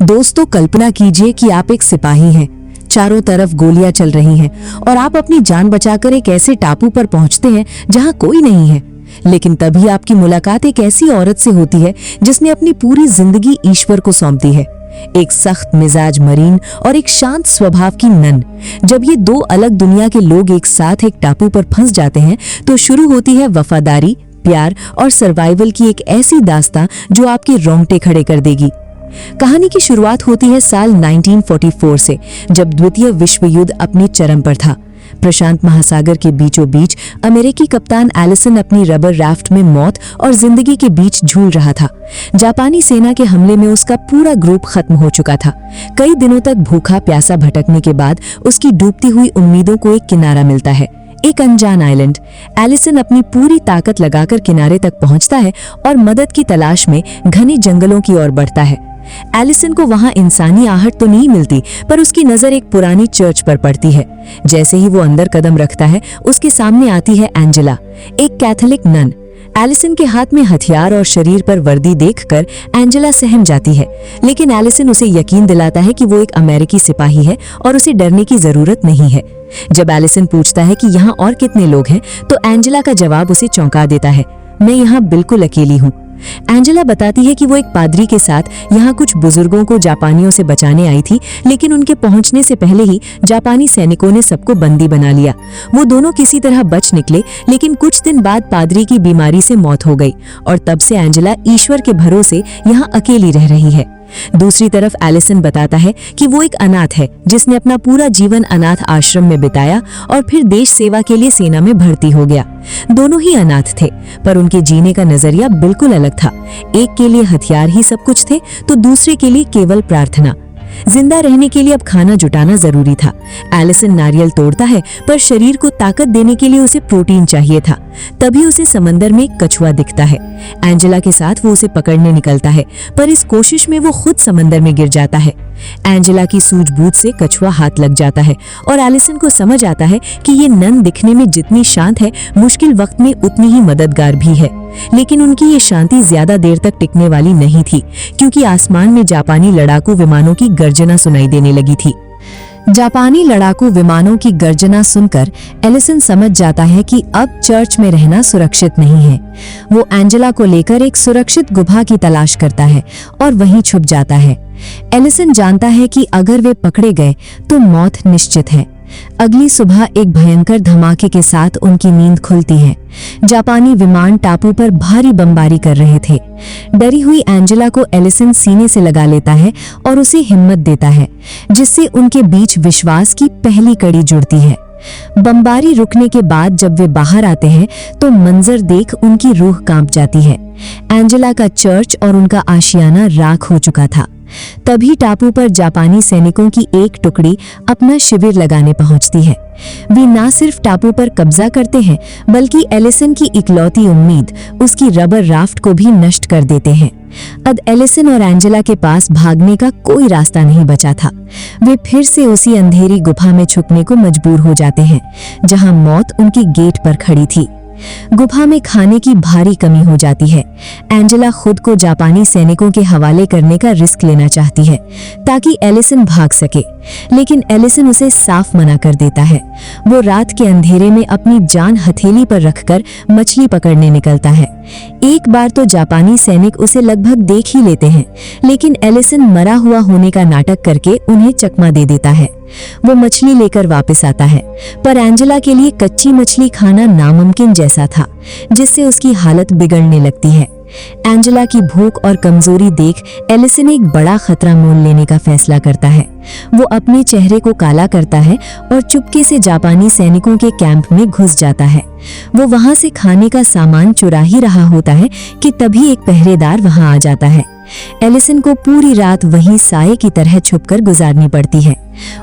दोस्तों, कल्पना कीजिए कि आप एक सिपाही हैं। चारों तरफ गोलियां चल रही हैं और आप अपनी जान बचाकर एक ऐसे टापू पर पहुंचते हैं जहां कोई नहीं है। लेकिन तभी आपकी मुलाकात एक ऐसी औरत से होती है जिसने अपनी पूरी जिंदगी ईश्वर को सौंप दी है। एक सख्त मिजाज मरीन और एक शांत स्वभाव की नन। जब ये दो अलग दुनिया के लोग एक साथ एक टापू पर फंस जाते हैं तो शुरू होती है वफादारी, प्यार और सर्वाइवल की एक ऐसी दास्तां जो आपके रोंगटे खड़े कर देगी। कहानी की शुरुआत होती है साल 1944 से, जब द्वितीय विश्व युद्ध अपने चरम पर था। प्रशांत महासागर के बीचों बीच अमेरिकी कप्तान एलिसन अपनी रबर राफ्ट में मौत और जिंदगी के बीच झूल रहा था। जापानी सेना के हमले में उसका पूरा ग्रुप खत्म हो चुका था। कई दिनों तक भूखा प्यासा भटकने के बाद उसकी डूबती हुई उम्मीदों को एक किनारा मिलता है, एक अनजान आइलैंड। एलिसन अपनी पूरी ताकत लगाकर किनारे तक पहुंचता है और मदद की तलाश में घने जंगलों की ओर बढ़ता है। एलिसन को वहां इंसानी आहट तो नहीं मिलती, पर उसकी नजर एक पुरानी चर्च पर पड़ती है। जैसे ही वो अंदर कदम रखता है, उसके सामने आती है एंजेला, एक कैथोलिक नन। एलिसन के हाथ में हथियार और शरीर पर वर्दी देखकर एंजेला सहम जाती है, लेकिन एलिसन उसे यकीन दिलाता है कि वो एक अमेरिकी सिपाही है और उसे डरने की जरूरत नहीं है। जब एलिसन पूछता है कि यहाँ और कितने लोग हैं, तो एंजेला का जवाब उसे चौंका देता है, मैं यहाँ बिल्कुल अकेली हूँ। एंजेला बताती है कि वो एक पादरी के साथ यहाँ कुछ बुजुर्गों को जापानियों से बचाने आई थी, लेकिन उनके पहुंचने से पहले ही जापानी सैनिकों ने सबको बंदी बना लिया। वो दोनों किसी तरह बच निकले, लेकिन कुछ दिन बाद पादरी की बीमारी से मौत हो गई और तब से एंजेला ईश्वर के भरोसे यहाँ अकेली रह रही है। दूसरी तरफ एलिसन बताता है कि वो एक अनाथ है जिसने अपना पूरा जीवन अनाथ आश्रम में बिताया और फिर देश सेवा के लिए सेना में भर्ती हो गया। दोनों ही अनाथ थे, पर उनके जीने का नजरिया बिल्कुल अलग था। एक के लिए हथियार ही सब कुछ थे, तो दूसरे के लिए केवल प्रार्थना। जिंदा रहने के लिए अब खाना जुटाना जरूरी था। एलिसन नारियल तोड़ता है, पर शरीर को ताकत देने के लिए उसे प्रोटीन चाहिए था। तभी उसे समंदर में एक कछुआ दिखता है। एंजेला के साथ वो उसे पकड़ने निकलता है, पर इस कोशिश में वो खुद समंदर में गिर जाता है। एंजेला की सूझबूझ से कछुआ हाथ लग जाता है और एलिसन को समझ आता है कि ये नन दिखने में जितनी शांत है, मुश्किल वक्त में उतनी ही मददगार भी है। लेकिन उनकी ये शांति ज्यादा देर तक टिकने वाली नहीं थी, क्योंकि आसमान में जापानी लड़ाकू विमानों की गर्जना सुनाई देने लगी थी। जापानी लड़ाकू विमानों की गर्जना सुनकर एलिसन समझ जाता है कि अब चर्च में रहना सुरक्षित नहीं है। वो एंजेला को लेकर एक सुरक्षित गुफा की तलाश करता है और वहीं छुप जाता है। एलिसन जानता है कि अगर वे पकड़े गए तो मौत निश्चित है। अगली सुबह एक भयंकर धमाके के साथ उनकी नींद खुलती है। जापानी विमान टापू पर भारी बमबारी कर रहे थे। डरी हुई एंजेला को एलिसन सीने से लगा लेता है और उसे हिम्मत देता है, जिससे उनके बीच विश्वास की पहली कड़ी जुड़ती है। बमबारी रुकने के बाद जब वे बाहर आते हैं तो मंजर देख उनकी रूह कांप जाती है। एंजेला का चर्च और उनका आशियाना राख हो चुका था। तभी टापू पर जापानी सैनिकों की एक टुकड़ी अपना शिविर लगाने पहुंचती है। वे न सिर्फ टापू पर कब्जा करते हैं, बल्कि एलिसन की इकलौती उम्मीद, उसकी रबर राफ्ट को भी नष्ट कर देते हैं। अब एलिसन और एंजेला के पास भागने का कोई रास्ता नहीं बचा था। वे फिर से उसी अंधेरी गुफा में छुपने को मजबूर हो जाते हैं, जहां मौत उनके गेट पर खड़ी थी। गुफा में खाने की भारी कमी हो जाती है। एंजेला खुद को जापानी सैनिकों के हवाले करने का रिस्क लेना चाहती है ताकि एलिसन भाग सके, लेकिन एलिसन उसे साफ मना कर देता है। वो रात के अंधेरे में अपनी जान हथेली पर रखकर मछली पकड़ने निकलता है। एक बार तो जापानी सैनिक उसे लगभग देख ही लेते हैं, लेकिन एलिसन मरा हुआ होने का नाटक करके उन्हें चकमा दे देता है। वो मछली लेकर वापस आता है, पर एंजेला के लिए कच्ची मछली खाना नामुमकिन जैसा था, जिससे उसकी हालत बिगड़ने लगती है। एंजेला की भूख और कमजोरी देख एलिसन एक बड़ा खतरा मोल लेने का फैसला करता है। वो अपने चेहरे को काला करता है और चुपके से जापानी सैनिकों के कैंप में घुस जाता है। वो वहां से खाने का सामान चुरा ही रहा होता है कि तभी एक पहरेदार वहां आ जाता है। एलिसन को पूरी रात वहीं साये की तरह छुपकर गुजारनी पड़ती है।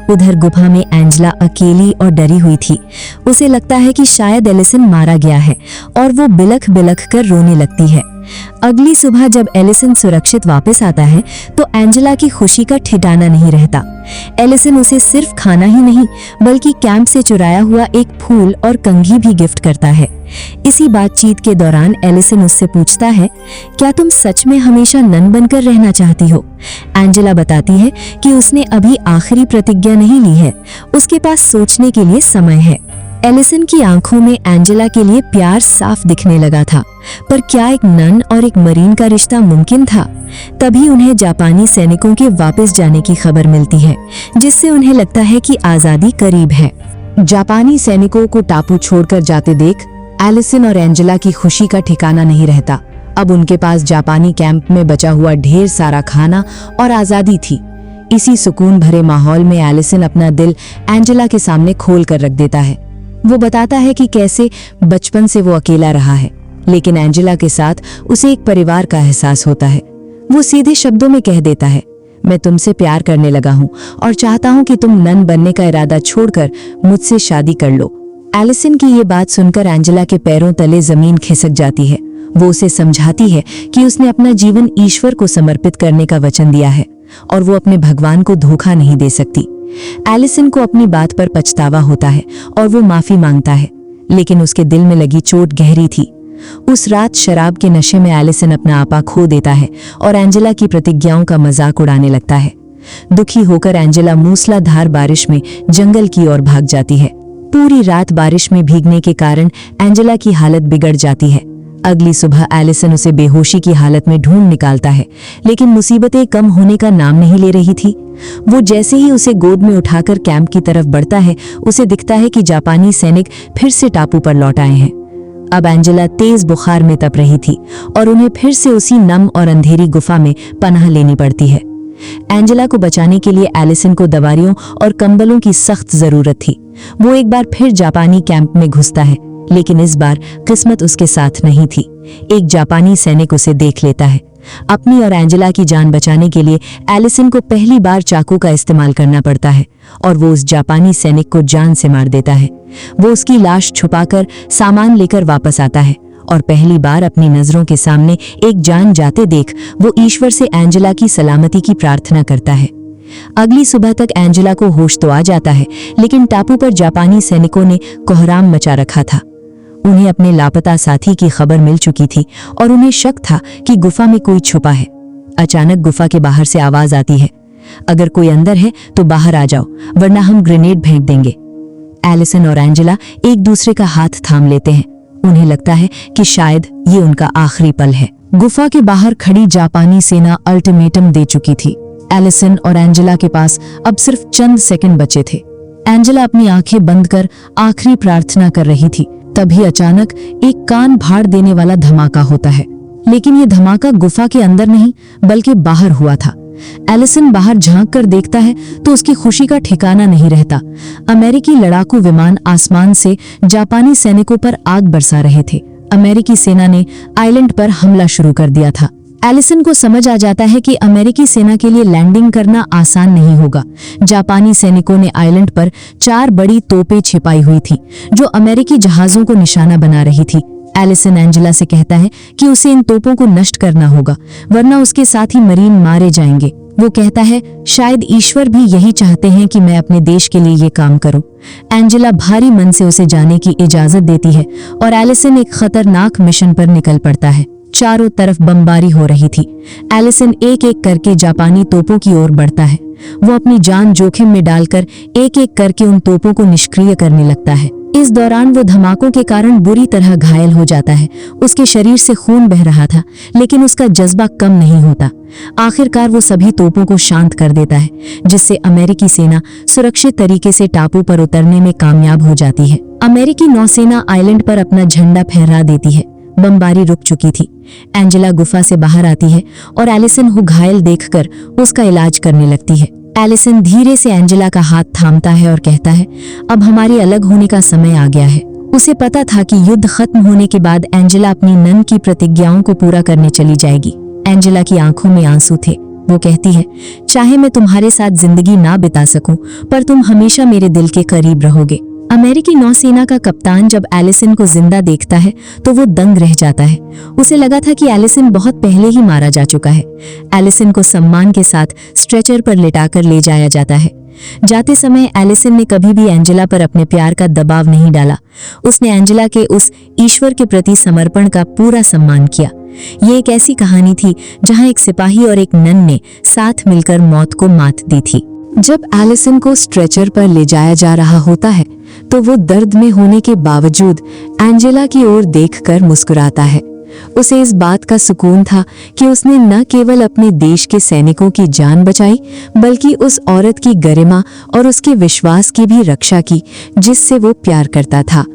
उधर गुफा में एंजेला अकेली और डरी हुई थी। उसे लगता है कि शायद एलिसन मारा गया है और वो बिलख बिलख कर रोने लगती है। अगली सुबह जब एलिसन सुरक्षित वापस आता है तो एंजेला की खुशी का ठिकाना नहीं रहता। एलिसन उसे सिर्फ खाना ही नहीं बल्कि कैंप से चुराया हुआ एक फूल और कंघी भी गिफ्ट करता है। इसी बातचीत के दौरान एलिसन उससे पूछता है, क्या तुम सच में हमेशा नन बनकर रहना चाहती हो? एंजेला बताती है कि उसने अभी आखिरी प्रतिज्ञा नहीं ली है, उसके पास सोचने के लिए समय है। एलिसन की आंखों में एंजेला के लिए प्यार साफ दिखने लगा था, पर क्या एक नन और एक मरीन का रिश्ता मुमकिन था? तभी उन्हें जापानी सैनिकों के वापस जाने की खबर मिलती है, जिससे उन्हें लगता है कि आजादी करीब है। जापानी सैनिकों को टापू छोड़कर जाते देख एलिसन और एंजेला की खुशी का ठिकाना नहीं रहता। अब उनके पास जापानी कैंप में बचा हुआ ढेर सारा खाना और आजादी थी। इसी सुकून भरे माहौल में एलिसन अपना दिल एंजेला के सामने खोल कर रख देता है। वो बताता है कि कैसे बचपन से वो अकेला रहा है, लेकिन एंजेला के साथ उसे एक परिवार का एहसास होता है। वो सीधे शब्दों में कह देता है, मैं तुमसे प्यार करने लगा हूँ और चाहता हूँ कि तुम नन बनने का इरादा छोड़कर मुझसे शादी कर लो। एलिसन की ये बात सुनकर एंजेला के पैरों तले जमीन खिसक जाती है। वो उसे समझाती है कि उसने अपना जीवन ईश्वर को समर्पित करने का वचन दिया है और वो अपने भगवान को धोखा नहीं दे सकती। एलिसन को अपनी बात पर पछतावा होता है और वो माफी मांगता है, लेकिन उसके दिल में लगी चोट गहरी थी। उस रात शराब के नशे में एलिसन अपना आपा खो देता है और एंजेला की प्रतिज्ञाओं का मजाक उड़ाने लगता है। दुखी होकर एंजेला मूसलाधार बारिश में जंगल की ओर भाग जाती है। पूरी रात बारिश में भीगने के कारण एंजेला की हालत बिगड़ जाती है। अगली सुबह एलिसन उसे बेहोशी की हालत में ढूंढ निकालता है, लेकिन मुसीबतें कम होने का नाम नहीं ले रही थी। वो जैसे ही उसे गोद में उठाकर कैंप की तरफ बढ़ता है, उसे दिखता है कि जापानी सैनिक फिर से टापू पर लौट आए हैं। अब एंजेला तेज बुखार में तप रही थी और उन्हें फिर से उसी नम और अंधेरी गुफा में पनाह लेनी पड़ती है। एंजेला को बचाने के लिए एलिसन को दवाइयों और कंबलों की सख्त जरूरत थी। वो एक बार फिर जापानी कैंप में घुसता है, लेकिन इस बार किस्मत उसके साथ नहीं थी। एक जापानी सैनिक उसे देख लेता है। अपनी और एंजेला की जान बचाने के लिए एलिसन को पहली बार चाकू का इस्तेमाल करना पड़ता है और वो उस जापानी सैनिक को जान से मार देता है। वो उसकी लाश छुपाकर सामान लेकर वापस आता है और पहली बार अपनी नजरों के सामने एक जान जाते देख वो ईश्वर से एंजेला की सलामती की प्रार्थना करता है। अगली सुबह तक एंजेला को होश तो आ जाता है, लेकिन टापू पर जापानी सैनिकों ने कोहराम मचा रखा था। उन्हें अपने लापता साथी की खबर मिल चुकी थी और उन्हें शक था कि गुफा में कोई छुपा है। अचानक गुफा के बाहर से आवाज आती है, अगर कोई अंदर है तो बाहर आ जाओ, वरना हम ग्रेनेड फेंक देंगे। एलिसन और एंजेला एक दूसरे का हाथ थाम लेते हैं। उन्हें लगता है कि शायद ये उनका आखिरी पल है। गुफा के बाहर खड़ी जापानी सेना अल्टीमेटम दे चुकी थी। एलिसन और एंजेला के पास अब सिर्फ चंद सेकंड बचे थे। एंजेला अपनी आंखें बंद कर आखिरी प्रार्थना कर रही थी। तभी अचानक एक कान फाड़ देने वाला धमाका होता है, लेकिन ये धमाका गुफा के अंदर नहीं बल्कि बाहर हुआ था। एलिसन बाहर झांक कर देखता है तो उसकी खुशी का ठिकाना नहीं रहता। अमेरिकी लड़ाकू विमान आसमान से जापानी सैनिकों पर आग बरसा रहे थे। अमेरिकी सेना ने आइलैंड पर हमला शुरू कर दिया था। एलिसन को समझ आ जाता है कि अमेरिकी सेना के लिए लैंडिंग करना आसान नहीं होगा। जापानी सैनिकों ने आइलैंड पर 4 बड़ी तोपें छिपाई हुई थी, जो अमेरिकी जहाजों को निशाना बना रही थी। एलिसन एंजेला से कहता है कि उसे इन तोपों को नष्ट करना होगा, वरना उसके साथी मरीन मारे जाएंगे। वो कहता है, शायद ईश्वर भी यही चाहते हैं कि मैं अपने देश के लिए ये काम करूं। एंजेला भारी मन से उसे जाने की इजाजत देती है और एलिसन एक खतरनाक मिशन पर निकल पड़ता है। चारों तरफ बमबारी हो रही थी। एलिसन एक एक करके जापानी तोपों की ओर बढ़ता है। वो अपनी जान जोखिम में डालकर एक एक करके उन तोपों को निष्क्रिय करने लगता है। इस दौरान वो धमाकों के कारण बुरी तरह घायल हो जाता है। उसके शरीर से खून बह रहा था, लेकिन उसका जज्बा कम नहीं होता। आखिरकार वो सभी तोपों को शांत कर देता है, जिससे अमेरिकी सेना सुरक्षित तरीके से टापू पर उतरने में कामयाब हो जाती है। अमेरिकी नौसेना आइलैंड पर अपना झंडा फहरा देती है। बमबारी रुक चुकी थी। एंजेला गुफा से बाहर आती है और एलिसन को घायल देखकर उसका इलाज करने लगती है। एलिसन धीरे से एंजेला का हाथ थामता है और कहता है, अब हमारे अलग होने का समय आ गया है। उसे पता था कि युद्ध खत्म होने के बाद एंजेला अपनी नन की प्रतिज्ञाओं को पूरा करने चली जाएगी। एंजेला की आंखों में आंसू थे। वो कहती है, चाहे मैं तुम्हारे साथ जिंदगी ना बिता सकूं, पर तुम हमेशा मेरे दिल के करीब रहोगे। अमेरिकी नौसेना का कप्तान जब एलिसन को जिंदा देखता है तो वो दंग रह जाता है। उसे लगा था कि एलिसन बहुत पहले ही मारा जा चुका है। एलिसन को सम्मान के साथ स्ट्रेचर पर लिटाकर ले जाया जाता है। जाते समय एलिसन ने कभी भी एंजेला पर अपने प्यार का दबाव नहीं डाला। उसने एंजेला के उस ईश्वर के प्रति समर्पण का पूरा सम्मान किया। ये एक ऐसी कहानी थी जहां एक सिपाही और एक नन ने साथ मिलकर मौत को मात दी थी। जब एलिसन को स्ट्रेचर पर ले जाया जा रहा होता है तो वो दर्द में होने के बावजूद एंजेला की ओर देखकर मुस्कुराता है। उसे इस बात का सुकून था कि उसने न केवल अपने देश के सैनिकों की जान बचाई बल्कि उस औरत की गरिमा और उसके विश्वास की भी रक्षा की जिससे वो प्यार करता था।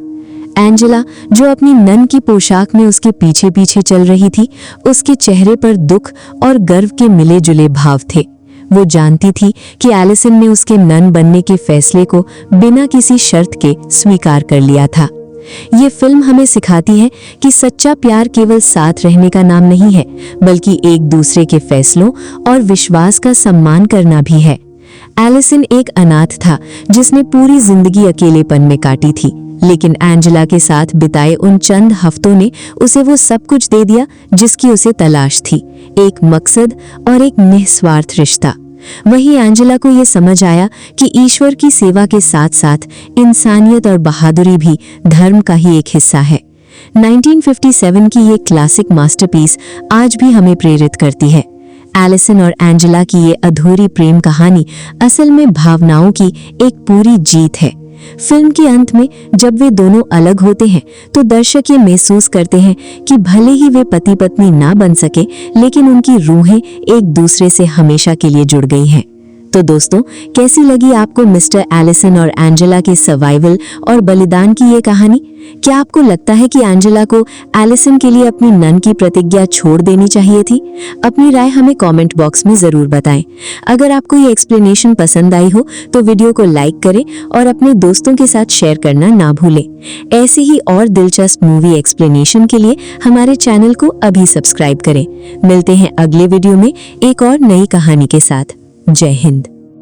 एंजेला, जो अपनी नन की पोशाक में उसके पीछे पीछे चल रही थी, उसके चेहरे पर दुख और गर्व के मिले जुले भाव थे। वो जानती थी कि एलिसन ने उसके नन बनने के फैसले को बिना किसी शर्त के स्वीकार कर लिया था। ये फिल्म हमें सिखाती है कि सच्चा प्यार केवल साथ रहने का नाम नहीं है बल्कि एक दूसरे के फैसलों और विश्वास का सम्मान करना भी है। एलिसन एक अनाथ था जिसने पूरी जिंदगी अकेलेपन में काटी थी, लेकिन एंजेला के साथ बिताए उन चंद हफ्तों ने उसे वो सब कुछ दे दिया जिसकी उसे तलाश थी, एक मकसद और एक निस्वार्थ रिश्ता। वहीं एंजेला को ये समझ आया कि ईश्वर की सेवा के साथ साथ इंसानियत और बहादुरी भी धर्म का ही एक हिस्सा है। 1957 की ये क्लासिक मास्टरपीस आज भी हमें प्रेरित करती है। एलिसन और एंजेला की ये अधूरी प्रेम कहानी असल में भावनाओं की एक पूरी जीत है। फिल्म के अंत में जब वे दोनों अलग होते हैं तो दर्शक ये महसूस करते हैं कि भले ही वे पति पत्नी ना बन सके लेकिन उनकी रूहें एक दूसरे से हमेशा के लिए जुड़ गई हैं। तो दोस्तों, कैसी लगी आपको मिस्टर एलिसन और एंजेला की सर्वाइवल और बलिदान की ये कहानी? क्या आपको लगता है कि एंजेला को एलिसन के लिए अपनी नन की प्रतिज्ञा छोड़ देनी चाहिए थी? अपनी राय हमें कमेंट बॉक्स में जरूर बताएं। अगर आपको ये एक्सप्लेनेशन पसंद आई हो तो वीडियो को लाइक करें और अपने दोस्तों के साथ शेयर करना ना भूलें। ऐसे ही और दिलचस्प मूवी एक्सप्लेनेशन के लिए हमारे चैनल को अभी सब्सक्राइब करें। मिलते हैं अगले वीडियो में एक और नई कहानी के साथ। जय हिंद।